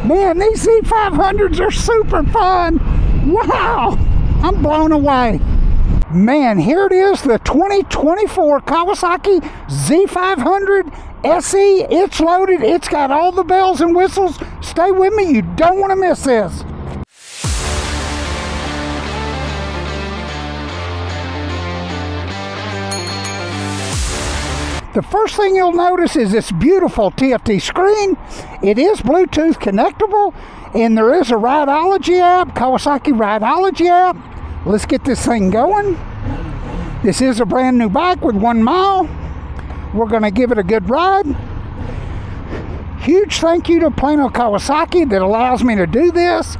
Man, these Z500s are super fun. Wow, I'm blown away. Man, here it is, the 2024 Kawasaki Z500 SE. It's loaded. It's got all the bells and whistles. Stay with me. You don't want to miss this. The first thing you'll notice is this beautiful TFT screen. It is Bluetooth connectable, and there is a Rideology app, Kawasaki Rideology app. Let's get this thing going. This is a brand new bike with 1 mile. We're going to give it a good ride. Huge thank you to Plano Kawasaki that allows me to do this.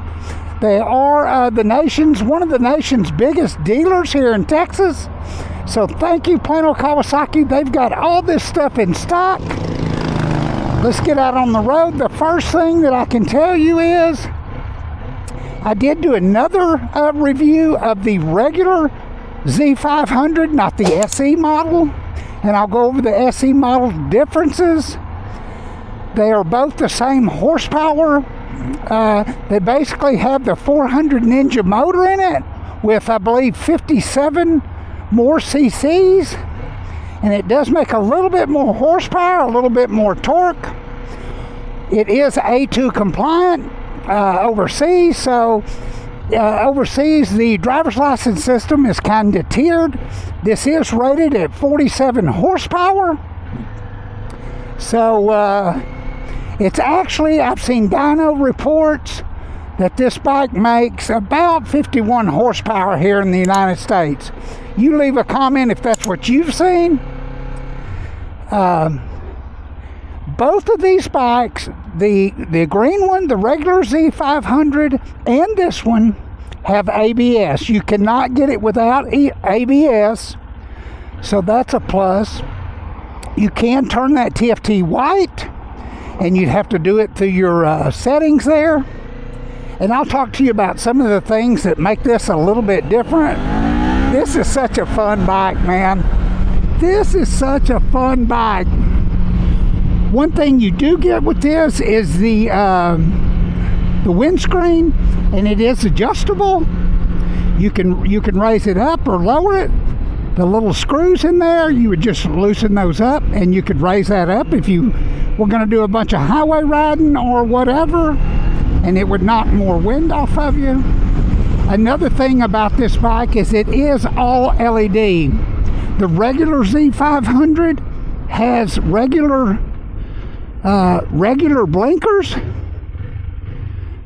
They are one of the nation's biggest dealers here in Texas. So thank you, Plano Kawasaki. They've got all this stuff in stock. Let's get out on the road. The first thing that I can tell you is I did do another review of the regular Z500, not the SE model, and I'll go over the SE model differences. They are both the same horsepower. They basically have the 400 Ninja motor in it with, I believe, 57 more cc's, and it does make a little bit more horsepower, a little bit more torque. It is A2 compliant overseas, so overseas the driver's license system is kind of tiered. This is rated at 47 horsepower, so it's actually, I've seen dyno reports that this bike makes about 51 horsepower here in the United States. You leave a comment if that's what you've seen. Both of these bikes, the green one, the regular Z500, and this one have ABS. You cannot get it without ABS, so that's a plus. You can turn that TFT white, and you'd have to do it through your settings there. And I'll talk to you about some of the things that make this a little bit different. This is such a fun bike, man. This is such a fun bike. One thing you do get with this is the windscreen, and it is adjustable. You can raise it up or lower it. The little screws in there, you would just loosen those up, and you could raise that up if you were going to do a bunch of highway riding or whatever, and it would knock more wind off of you. Another thing about this bike is it is all LED. The regular Z500 has regular blinkers.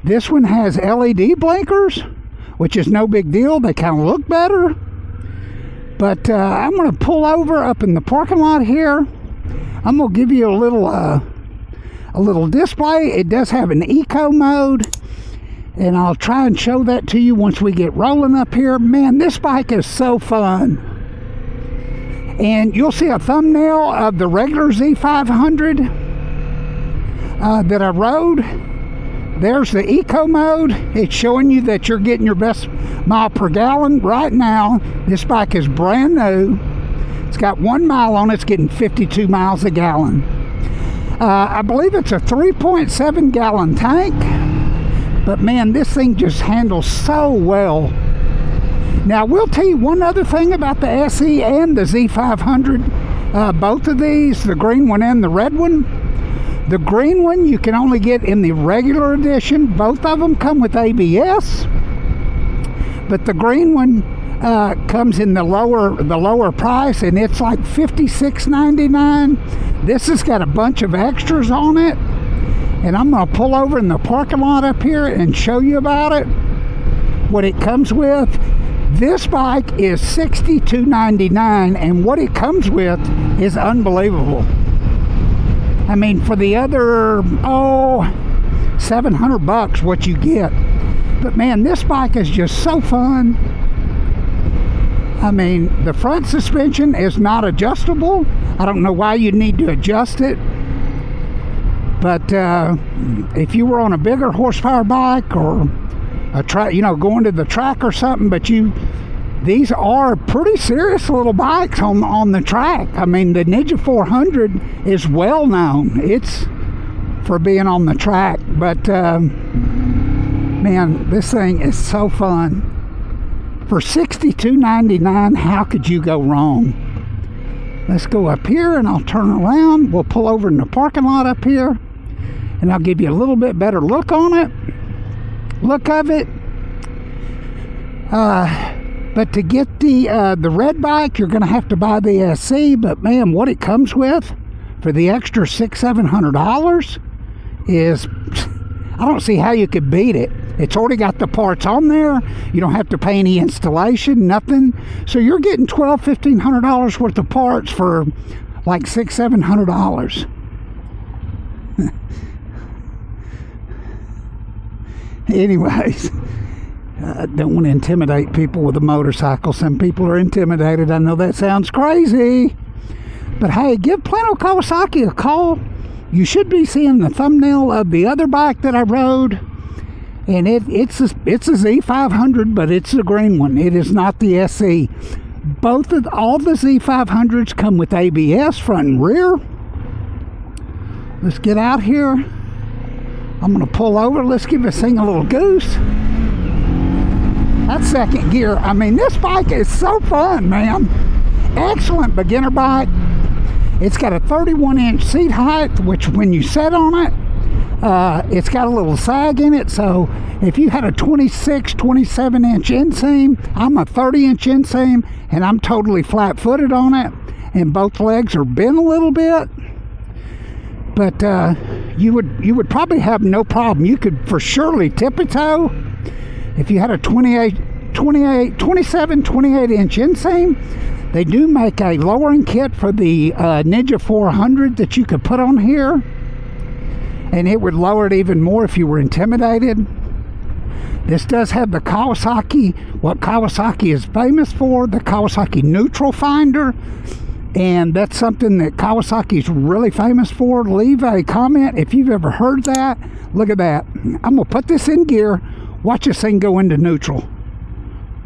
This one has LED blinkers, which is no big deal. They kind of look better. But I'm going to pull over up in the parking lot here. I'm going to give you a little display. It does have an eco mode, and I'll try and show that to you once we get rolling up here. Man, this bike is so fun. And you'll see a thumbnail of the regular Z500 that I rode. There's the eco mode. It's showing you that you're getting your best mile per gallon. Right now, this bike is brand new. It's got 1 mile on it. It's getting 52 miles a gallon. I believe it's a 3.7 gallon tank, but man, this thing just handles so well. Now, I will tell you one other thing about the SE and the Z500. Both of these, the green one and the red one. The green one you can only get in the regular edition. Both of them come with ABS, but the green one comes in the lower price, and it's like $56.99. This has got a bunch of extras on it, and I'm going to pull over in the parking lot up here and show you about it, what it comes with. This bike is $62.99, and what it comes with is unbelievable. I mean, for the other, $700 what you get. But man, this bike is just so fun. I mean, the front suspension is not adjustable. I don't know why you need to adjust it. But if you were on a bigger horsepower bike or a track, going to the track or something, but these are pretty serious little bikes on the track. I mean, the Ninja 400 is well known. It's for being on the track. But man, this thing is so fun. For $62.99, how could you go wrong? Let's go up here and I'll turn around. We'll pull over in the parking lot up here and I'll give you a little bit better look on it. Look of it. But to get the red bike, you're going to have to buy the SE. But man, what it comes with for the extra $600-700 is, I don't see how you could beat it. It's already got the parts on there. You don't have to pay any installation, nothing. So you're getting $1,200-1,500 worth of parts for like $600-700. Anyways, I don't want to intimidate people with a motorcycle. Some people are intimidated. I know that sounds crazy. But hey, give Plano Kawasaki a call. You should be seeing the thumbnail of the other bike that I rode. And it's a Z500, but it's the green one. It is not the SE. All the Z500s come with ABS front and rear. Let's get out here. I'm going to pull over. Let's give this thing a little goose. That's second gear. I mean, this bike is so fun, man. Excellent beginner bike. It's got a 31-inch seat height, which when you sit on it, it's got a little sag in it. So if you had a 27-inch inseam, I'm a 30-inch inseam, and I'm totally flat-footed on it, and both legs are bent a little bit. But you would probably have no problem. You could for surely tip-a-toe if you had a 28-inch inseam. They do make a lowering kit for the Ninja 400 that you could put on here, and it would lower it even more if you were intimidated. This does have the Kawasaki, what Kawasaki is famous for, the Kawasaki neutral finder, and that's something that Kawasaki is really famous for. Leave a comment if you've ever heard that. Look at that. I'm going to put this in gear. Watch this thing go into neutral.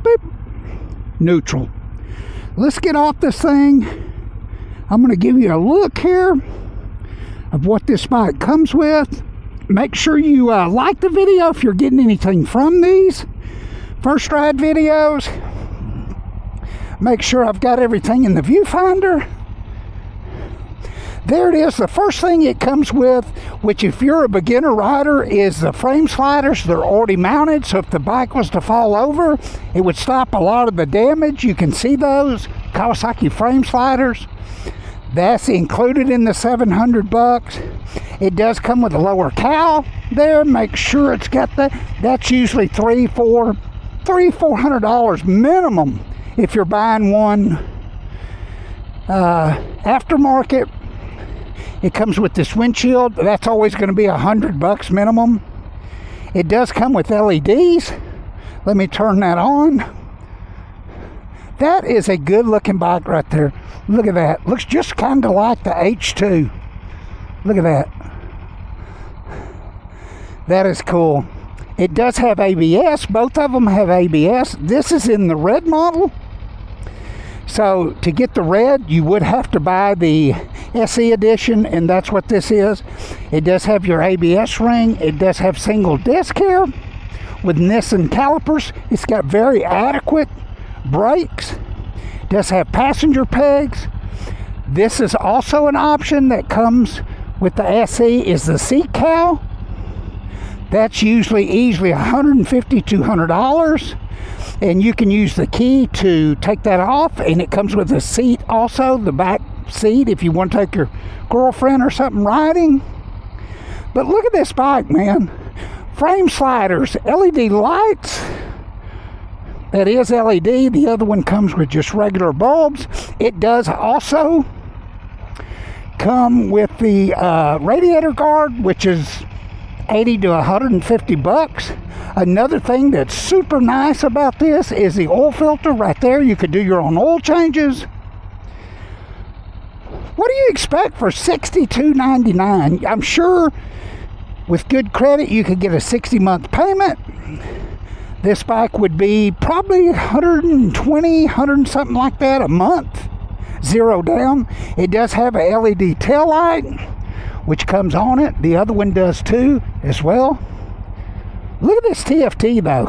Boop. Neutral. Let's get off this thing. I'm going to give you a look here of what this bike comes with. Make sure you like the video if you're getting anything from these first ride videos. Make sure I've got everything in the viewfinder. There it is. The first thing it comes with, which if you're a beginner rider, is the frame sliders. They're already mounted, so if the bike was to fall over, it would stop a lot of the damage. You can see those Kawasaki frame sliders. That's included in the $700. It does come with a lower cowl there. Make sure it's got that. That's usually $400 minimum if you're buying one aftermarket. It comes with this windshield. That's always going to be $100 minimum. It does come with LEDs. Let me turn that on. That is a good looking bike right there. Look at that. Looks just kind of like the H2. Look at that. That is cool. It does have ABS. Both of them have ABS. This is in the red model. So to get the red, you would have to buy the SE edition, and that's what this is. It does have your ABS ring. It does have single disc here with Nissan calipers. It's got very adequate brakes. It does have passenger pegs. This is also an option that comes with the SE is the seat cowl. That's usually easily $150-200. And you can use the key to take that off, and it comes with a seat also, the back seat, if you want to take your girlfriend or something riding. But look at this bike, man. Frame sliders, LED lights. That is LED. The other one comes with just regular bulbs. It does also come with the radiator guard, which is $80 to $150. Another thing that's super nice about this is the oil filter right there. You could do your own oil changes. What do you expect for $62.99? I'm sure with good credit you could get a 60-month payment. This bike would be probably $120, something like that a month, zero down. It does have a LED tail light, which comes on it. The other one does too, as well. Look at this TFT though.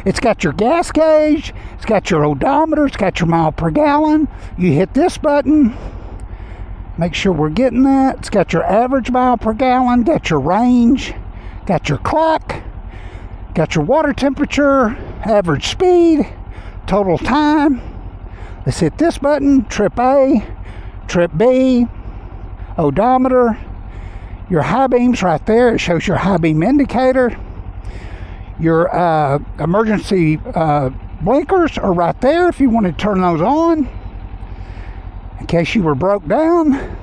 It's got your gas gauge, it's got your odometer, it's got your mile per gallon. You hit this button, make sure we're getting that. It's got your average mile per gallon, got your range, got your clock, got your water temperature, average speed, total time. Let's hit this button, trip A, trip B, odometer, your high beams right there. It shows your high beam indicator. Your emergency blinkers are right there if you want to turn those on in case you were broke down.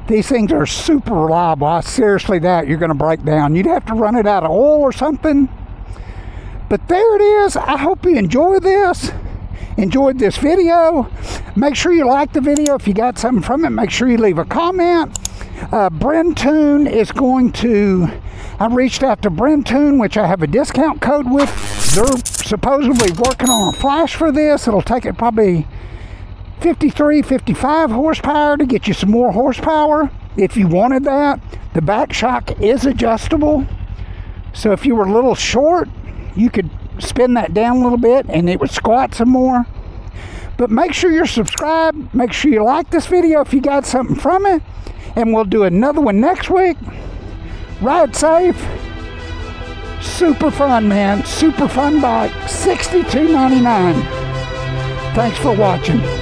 These things are super reliable. I seriously doubt you're going to break down. You'd have to run it out of oil or something. But there it is. I hope you enjoyed this video. Make sure you like the video. If you got something from it, make sure you leave a comment. Brentoon is going to, I reached out to Brentoon, which I have a discount code with. They're supposedly working on a flash for this. It'll take it probably 53, 55 horsepower to get you some more horsepower if you wanted that. The back shock is adjustable, so if you were a little short, you could spin that down a little bit and it would squat some more. But make sure you're subscribed. Make sure you like this video if you got something from it. And we'll do another one next week. Ride safe. Super fun, man. Super fun bike. $62.99. Thanks for watching.